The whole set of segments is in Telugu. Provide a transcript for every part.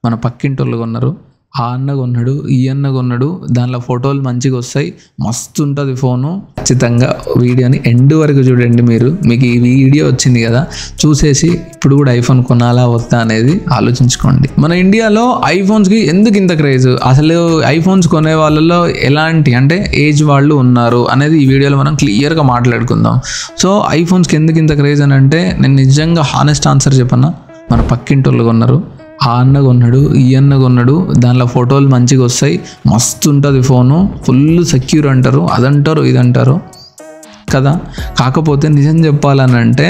మన పక్కింటోళ్ళు కొన్నారు, ఆ అన్న కొన్నాడు, ఈ అన్న కొన్నాడు, దానిలో ఫోటోలు మంచిగా వస్తాయి, మస్తు ఉంటుంది ఫోను. ఖచ్చితంగా వీడియోని ఎండ్ వరకు చూడండి. మీకు ఈ వీడియో వచ్చింది కదా, చూసేసి ఇప్పుడు కూడా ఐఫోన్ కొనాలా వద్దా అనేది ఆలోచించుకోండి. మన ఇండియాలో ఐఫోన్స్కి ఎందుకు ఇంత క్రేజ్, అసలు ఐఫోన్స్ కొనే వాళ్ళలో ఎలాంటి అంటే ఏజ్ వాళ్ళు ఉన్నారు అనేది ఈ వీడియోలో మనం క్లియర్గా మాట్లాడుకుందాం. సో ఐఫోన్స్కి ఎందుకు ఇంత క్రేజ్ అని అంటే, నేను నిజంగా హానెస్ట్ ఆన్సర్ చెప్పన్నా, మన పక్కింటోళ్ళు కొన్నారు, ఆ అన్న కొన్నాడు, ఈ అన్న కొన్నాడు, దానిలో ఫోటోలు మంచిగా వస్తాయి, మస్తు ఉంటుంది ఫోను, ఫుల్ సెక్యూర్ అంటారు, అదంటారు ఇదంటారు కదా. కాకపోతే నిజం చెప్పాలనంటే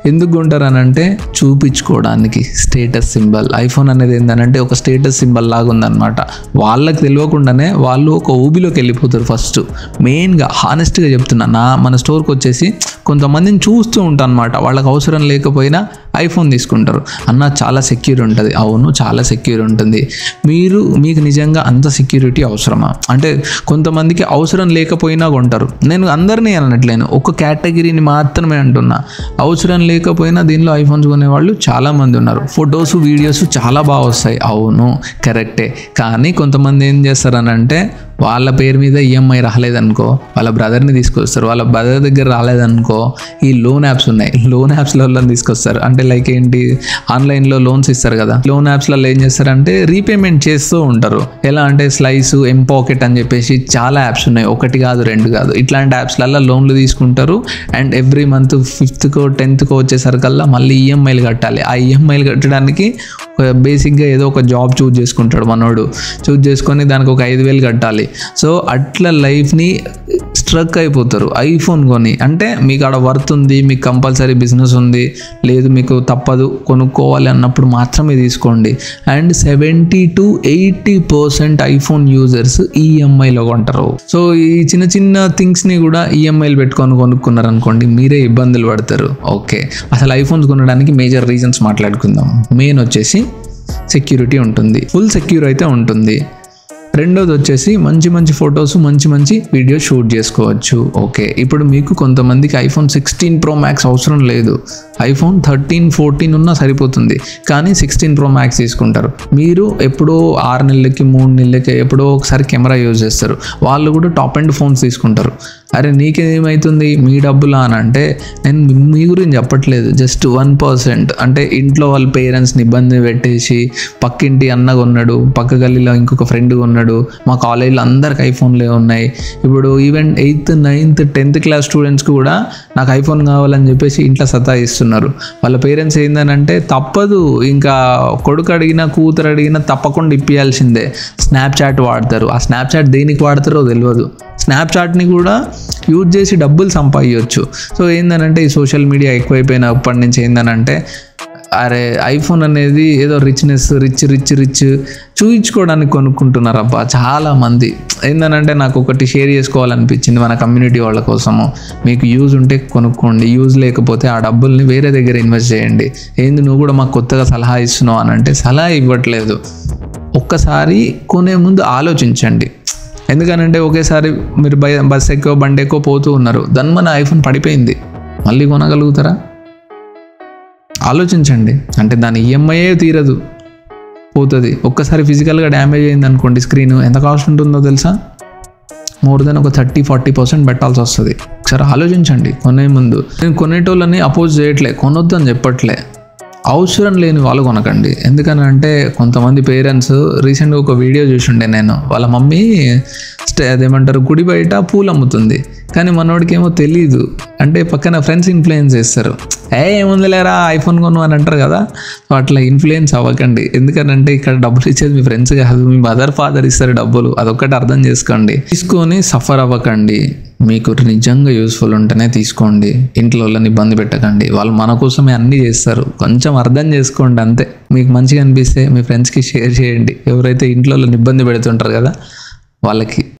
ఎందుకు కొంటారనంటే చూపించుకోవడానికి, స్టేటస్ సింబల్. ఐఫోన్ అనేది ఏంటంటే ఒక స్టేటస్ సింబల్ లాగా ఉందన్నమాట. వాళ్ళకి తెలియకుండానే వాళ్ళు ఒక ఊబిలోకి వెళ్ళిపోతారు. ఫస్ట్ మెయిన్గా హానెస్ట్గా చెప్తున్నా, మన స్టోర్కి వచ్చేసి కొంతమందిని చూస్తూ ఉంటాను అనమాట. వాళ్ళకి అవసరం లేకపోయినా ఐఫోన్ తీసుకుంటారు. అన్న చాలా సెక్యూర్ ఉంటుంది. అవును, చాలా సెక్యూర్ ఉంటుంది. మీకు నిజంగా అంత సెక్యూరిటీ అవసరమా అంటే కొంతమందికి అవసరం లేకపోయినా కొంటారు. నేను అందరినీ అనట్లేను, ఒక కేటగిరీని మాత్రమే అంటున్నా. అవసరం లేకపోయినా దీనిలో ఐఫోన్స్ కొనేవాళ్ళు చాలామంది ఉన్నారు. ఫొటోస్ వీడియోస్ చాలా బాగా వస్తాయి, అవును కరెక్టే. కానీ కొంతమంది ఏం చేస్తారనంటే వాళ్ళ పేరు మీద ఈఎంఐ రాలేదనుకో వాళ్ళ బ్రదర్ని తీసుకొస్తారు, వాళ్ళ బ్రదర్ దగ్గర రాలేదనుకో ఈ లోన్ యాప్స్ ఉన్నాయి, లోన్ యాప్స్లలో తీసుకొస్తారు. అంటే లైక్ ఏంటి, ఆన్లైన్లో లోన్స్ ఇస్తారు కదా, లోన్ యాప్స్లలో ఏం చేస్తారంటే రీపేమెంట్ చేస్తూ ఉంటారు. ఎలా అంటే స్లైస్, ఎంపాకెట్ అని చెప్పేసి చాలా యాప్స్ ఉన్నాయి, ఒకటి కాదు రెండు కాదు. ఇట్లాంటి యాప్స్లలో లోన్లు తీసుకుంటారు. And every month 5th 10th వచ్చేసరికల్లా మళ్ళీ ఈఎంఐలు కట్టాలి. ఆ ఈఎంఐలు కట్టడానికి బేసిక్గా ఏదో ఒక జాబ్ చూజ్ చేసుకుంటాడు మనోడు, చూజ్ చేసుకొని దానికి ఒక 5,000 కట్టాలి. సో అట్లా లైఫ్ని స్ట్రక్ అయిపోతారు ఐఫోన్ కొని. అంటే మీకు ఆడ వర్త్ ఉంది, మీకు కంపల్సరీ బిజినెస్ ఉంది, లేదు మీకు తప్పదు కొనుక్కోవాలి అన్నప్పుడు మాత్రమే తీసుకోండి. అండ్ 70 to 80% ఐఫోన్ యూజర్స్ ఈఎంఐలో కొంటారు. సో ఈ చిన్న చిన్న థింగ్స్ని కూడా ఈఎంఐలు పెట్టుకొని కొనుక్కున్నారు అనుకోండి, మీరే ఇబ్బందులు పడతారు. ఓకే, అసలు ఐఫోన్స్ కొనడానికి మేజర్ రీజన్స్ మాట్లాడుకుందాం. మెయిన్ వచ్చేసి సెక్యూరిటీ ఉంటుంది, ఫుల్ సెక్యూర్ అయితే ఉంటుంది. రెండోది వచ్చేసి మంచి ఫొటోస్, మంచి వీడియో షూట్ చేసుకోవచ్చు. ఓకే, ఇప్పుడు మీకు కొంతమందికి ఐఫోన్ 16 Pro Max అవసరం లేదు, ఐఫోన్ 13, 14 ఉన్నా సరిపోతుంది. కానీ 16 Pro Max తీసుకుంటారు. మీరు ఎప్పుడో 6 నెలలకి 3 నెలలకి ఎప్పుడో ఒకసారి కెమెరా యూజ్ చేస్తారు. వాళ్ళు కూడా టాప్ ఎండ్ ఫోన్స్ తీసుకుంటారు. అరే నీకేమవుతుంది మీ డబ్బులా అని అంటే, నేను మీ గురించి చెప్పట్లేదు, జస్ట్ 1%. అంటే ఇంట్లో వాళ్ళ పేరెంట్స్ని ఇబ్బంది పెట్టేసి పక్కింటి అన్న కొన్నాడు, పక్క గల్లీలో ఇంకొక ఫ్రెండ్ కొన్నాడు, మా కాలేజీలో అందరికి ఐఫోన్లే ఉన్నాయి. ఇప్పుడు even 8th, 9th, 10th class స్టూడెంట్స్కి కూడా నాకు ఐఫోన్ కావాలని చెప్పేసి ఇంట్లో సతాయిస్తున్నారు. వాళ్ళ పేరెంట్స్ ఏంటంటే తప్పదు, ఇంకా కొడుకు అడిగినా కూతురు అడిగినా తప్పకుండా ఇప్పియాల్సిందే. స్నాప్చాట్ వాడతారు. ఆ స్నాప్చాట్ దేనికి వాడతారో తెలియదు. స్నాప్చాట్ని కూడా యూజ్ చేసి డబ్బులు సంపాదించవచ్చు. సో ఏంటంటే ఈ సోషల్ మీడియా ఎక్కువైపోయినప్పటి నుంచి ఏంటంటే, అరే ఐఫోన్ అనేది ఏదో రిచ్ చూయించుకోవడానికి కొనుక్కుంటున్నారు అబ్బా చాలామంది. ఏంటంటే నాకు ఒకటి షేర్ చేసుకోవాలనిపించింది మన కమ్యూనిటీ వాళ్ళ కోసము. మీకు యూజ్ ఉంటే కొనుక్కోండి, యూజ్ లేకపోతే ఆ డబ్బుల్ని వేరే దగ్గర ఇన్వెస్ట్ చేయండి. ఏంది నువ్వు కూడా మాకు కొత్తగా సలహా ఇస్తున్నావు అని అంటే సలహా ఇవ్వట్లేదు. ఒక్కసారి కొనే ముందు ఆలోచించండి. ఎందుకనంటే ఒకేసారి మీరు బస్ ఎక్కువ బండి ఎక్కువ పోతూ ఉన్నారు, దాని మన ఐఫోన్ పడిపోయింది, మళ్ళీ కొనగలుగుతారా? ఆలోచించండి. అంటే దాని ఈఎంఐయే తీరదు, పోతుంది. ఒక్కసారి ఫిజికల్గా డ్యామేజ్ అయింది అనుకోండి స్క్రీన్, ఎంత కాస్ట్ ఉంటుందో తెలుసా? మోర్ దెన్ ఒక 30-40% పెట్టాల్సి వస్తుంది. ఒకసారి ఆలోచించండి కొనే ముందు. నేను కొనేటోళ్ళని అపోజ్ చేయట్లే, కొనొద్దు అని చెప్పట్లే, అవసరం లేని వాళ్ళు కొనకండి. ఎందుకనంటే కొంతమంది పేరెంట్స్, రీసెంట్గా ఒక వీడియో చూసిండే నేను, వాళ్ళ మమ్మీ అదేమంటారు గుడి బయట పూలు అమ్ముతుంది, కానీ మనోడికి ఏమో తెలీదు. అంటే పక్కన ఫ్రెండ్స్ ఇన్ఫ్లుయెన్స్ చేస్తారు, ఏముంది లేరా ఐఫోన్ కొను అని అంటారు కదా. సో అట్లా ఇన్ఫ్లుయెన్స్ అవ్వకండి. ఎందుకనంటే ఇక్కడ డబ్బులు ఇచ్చేది మీ ఫ్రెండ్స్ కాదు, మీ మదర్ ఫాదర్ ఇస్తారు డబ్బులు. అదొక్కటి అర్థం చేసుకోండి. తీసుకొని సఫర్ అవ్వకండి. మీకు నిజంగా యూస్ఫుల్ ఉంటేనే తీసుకోండి. ఇంట్లో వాళ్ళని ఇబ్బంది పెట్టకండి, వాళ్ళు మన కోసమే అన్నీ చేస్తారు. కొంచెం అర్థం చేసుకోండి అంతే. మీకు మంచిగా అనిపిస్తే మీ ఫ్రెండ్స్కి షేర్ చేయండి, ఎవరైతే ఇంట్లో వాళ్ళని ఇబ్బంది పెడుతుంటారు కదా వాళ్ళకి.